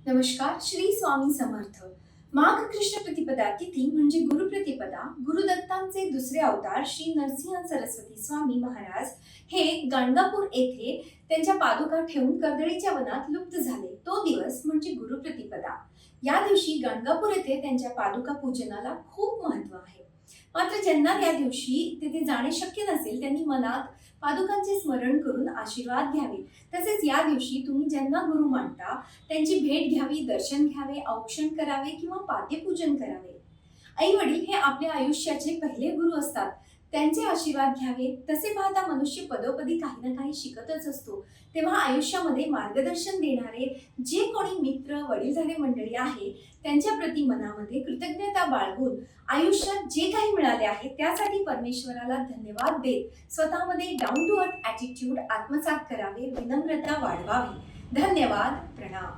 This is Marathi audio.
नमस्कार. श्री स्वामी समर्थ. माघ कृष्ण प्रतिपदा तिथी म्हणजे गुरुप्रतिपदा. गुरुदत्तांचे दुसरे अवतार श्री नरसिंह सरस्वती स्वामी महाराज हे गाणगापूर येथे त्यांच्या पादुका ठेवून कर्दळीच्या वनात लुप्त झाले. तो दिवस म्हणजे गुरुप्रतिपदा. या दिवशी गाणगापूर येथे त्यांच्या पादुका पूजनाला खूप महत्त्व आहे. मात्र ज्यांना या दिवशी तिथे जाणे शक्य नसेल त्यांनी मनात पादुकांचे स्मरण करून आशीर्वाद घ्यावे. तसेच या दिवशी तुम्ही ज्यांना गुरु मानता त्यांची भेट घ्यावी, दर्शन घ्यावे, औक्षण करावे किंवा पाद्यपूजन करावे. आई वडील हे आपल्या आयुष्याचे पहिले गुरु असतात. त्यांचे आशीर्वाद घ्यावे. तसे पाहता मनुष्य पदोपदी काही ना काही शिकतच असतो. तेव्हा आयुष्यामध्ये मार्गदर्शन देणारे जे कोणी मित्र वडीलधारे मंडळी आहे त्यांच्या प्रती मनामध्ये कृतज्ञता बाळगून आयुष्यात जे काही मिळाले आहे त्यासाठी परमेश्वराला धन्यवाद देत स्वतःमध्ये डाऊन टू अर्थ ॲटिट्यूड आत्मसात करावे, विनम्रता वाढवावी. धन्यवाद. प्रणाम.